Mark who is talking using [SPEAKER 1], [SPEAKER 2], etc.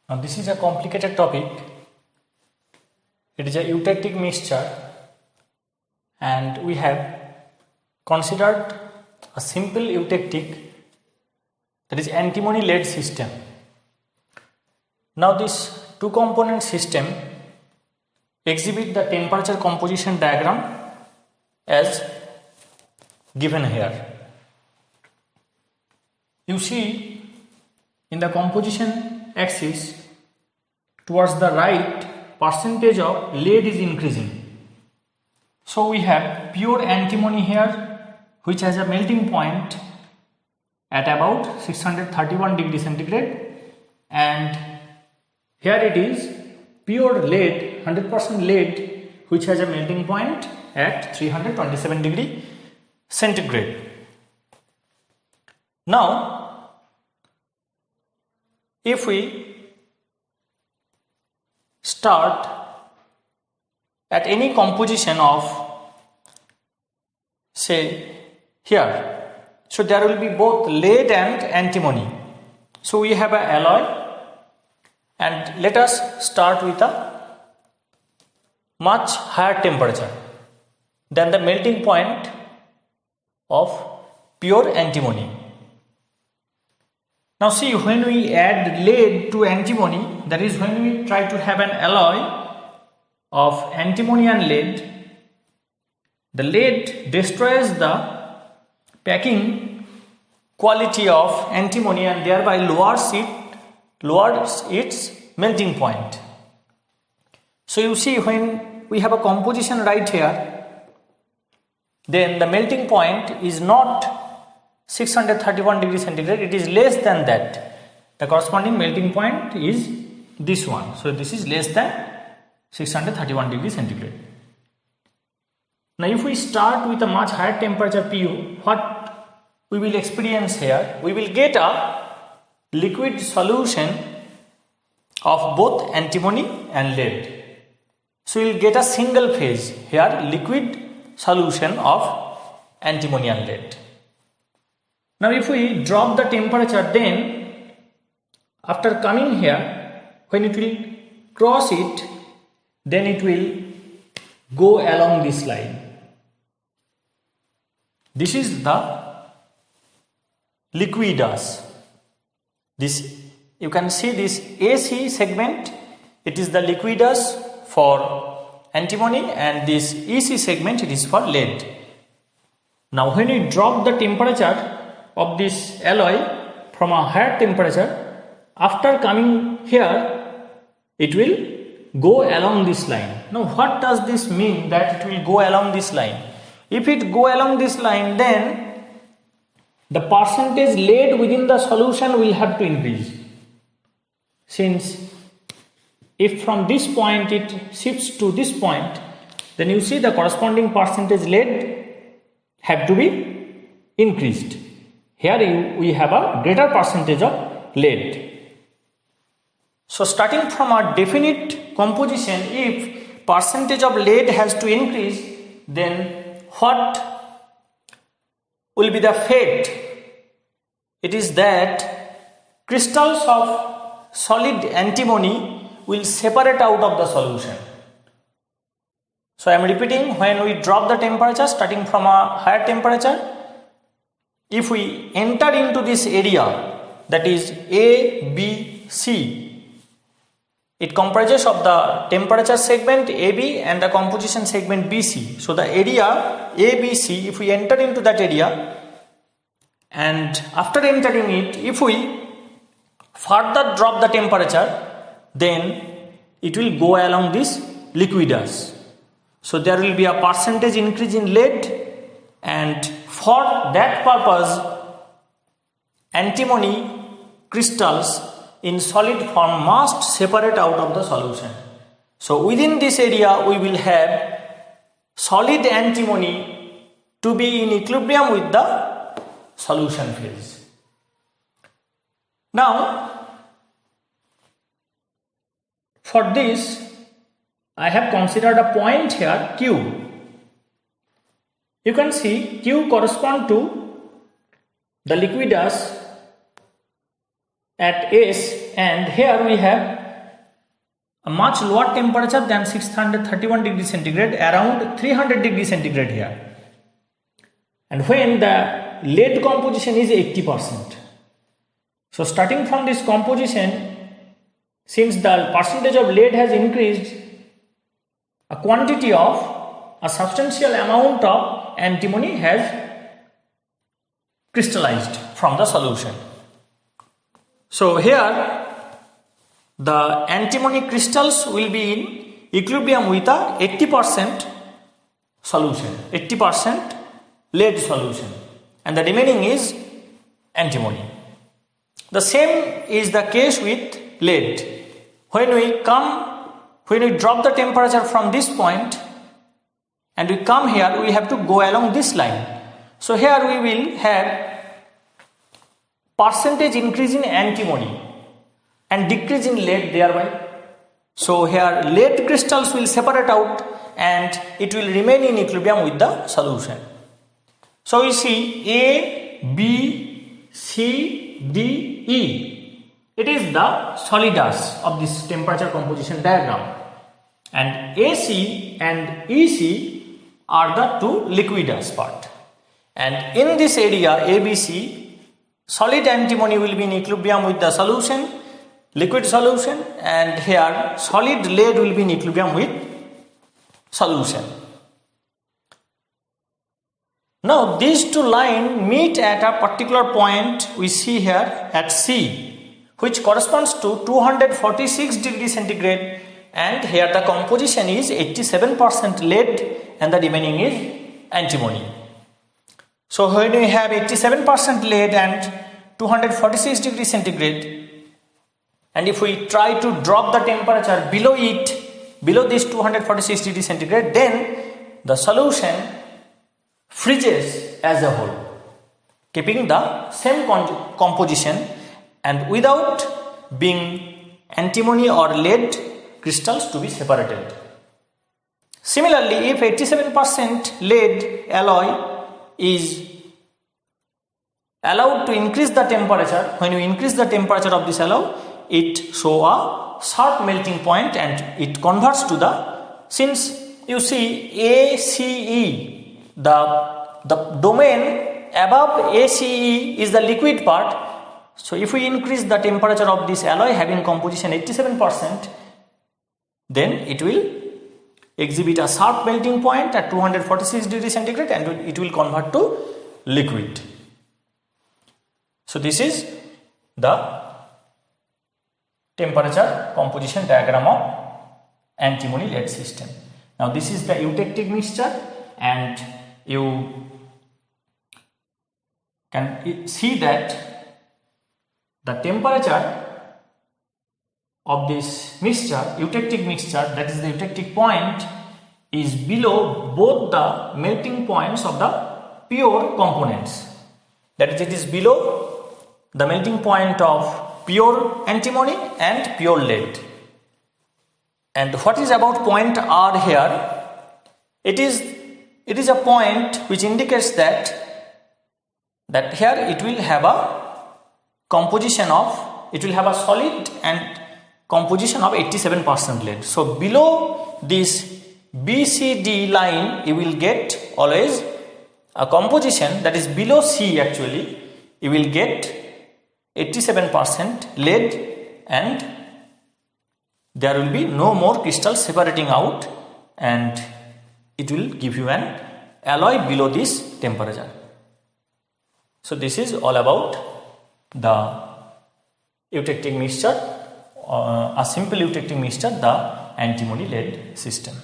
[SPEAKER 1] Now this is a complicated topic. It is a eutectic mixture, and we have considered a simple eutectic, that is antimony lead system. Now this two component system exhibit the temperature composition diagram as given here. You see in the composition axis towards the right, percentage of lead is increasing. So we have pure antimony here, which has a melting point at about 631 degree centigrade, and here it is pure lead, 100% lead, which has a melting point at 327 degree centigrade. Now if we start at any composition of, say here, so there will be both lead and antimony. So we have an alloy, and let us start with a much higher temperature than the melting point of pure antimony. Now see, when we add lead to antimony, that is when we try to have an alloy of antimony and lead, the lead destroys the packing quality of antimony and thereby lowers its melting point. So you see, when we have a composition right here, then the melting point is not 631 degree centigrade, it is less than that. The corresponding melting point is this one. So this is less than 631 degree centigrade. Now if we start with a much higher temperature Pu, what we will experience here? We will get a liquid solution of both antimony and lead. So we will get a single phase here, liquid solution of antimony and lead. Now if we drop the temperature, then after coming here, when it will cross it, then it will go along this line. This is the liquidus. This, you can see this AC segment, it is the liquidus for antimony, and this EC segment, it is for lead. Now when we drop the temperature of this alloy from a higher temperature, after coming here, it will go along this line. Now what does this mean that it will go along this line? If it go along this line, then the percentage lead within the solution will have to increase. Since if from this point it shifts to this point, then you see the corresponding percentage lead have to be increased. Here we have a greater percentage of lead. So starting from a definite composition, if percentage of lead has to increase, then what will be the fate? It is that crystals of solid antimony will separate out of the solution. So I am repeating, when we drop the temperature starting from a higher temperature, if we enter into this area, that is A, B, C, it comprises of the temperature segment AB and the composition segment BC. So the area ABC, if we enter into that area, and after entering it, if we further drop the temperature, then it will go along this liquidus. So there will be a percentage increase in lead, and for that purpose, antimony crystals in solid form must separate out of the solution. So within this area, we will have solid antimony to be in equilibrium with the solution phase. Now, for this, I have considered a point here Q. You can see Q correspond to the liquidus at S, and here we have a much lower temperature than 631 degrees centigrade, around 300 degrees centigrade here. And when the lead composition is 80%. So starting from this composition, since the percentage of lead has increased, a substantial amount of antimony has crystallized from the solution. So here the antimony crystals will be in equilibrium with a 80% solution, 80% lead solution, and the remaining is antimony. The same is the case with lead. When we drop the temperature from this point and we come here, we have to go along this line. So here we will have percentage increase in antimony and decrease in lead thereby. So here lead crystals will separate out and it will remain in equilibrium with the solution. So we see A, B, C, D, E. It is the solidus of this temperature composition diagram, and AC and EC are the two liquidus part. And in this area ABC, solid antimony will be in equilibrium with the solution, liquid solution, and here solid lead will be in equilibrium with solution. Now these two lines meet at a particular point we see here at C, which corresponds to 246 degrees centigrade, and here the composition is 87% lead and the remaining is antimony. So when we have 87% lead and 246 degrees centigrade, and if we try to drop the temperature below this 246 degrees centigrade, then the solution freezes as a whole, keeping the same composition and without being antimony or lead crystals to be separated. Similarly, if 87% lead alloy is allowed to increase the temperature, when you increase the temperature of this alloy, it shows a sharp melting point and it converts to the, since you see ACE, the domain above ACE is the liquid part. So if we increase the temperature of this alloy having composition 87%, then it will exhibit a sharp melting point at 246 degrees centigrade and it will convert to liquid. So this is the temperature composition diagram of antimony lead system. Now this is the eutectic mixture, and you can see that the temperature of this mixture, eutectic mixture, that is the eutectic point, is below both the melting points of the pure components. That is, it is below the melting point of pure antimony and pure lead. And what is about point R here? It is a point which indicates that here it will have a composition of, it will have a solid and composition of 87% lead. So below this BCD line you will get always a composition that is below C, actually you will get 87% lead and there will be no more crystals separating out and it will give you an alloy below this temperature. So this is all about the eutectic mixture, a simple eutectic mixture, the antimony lead system.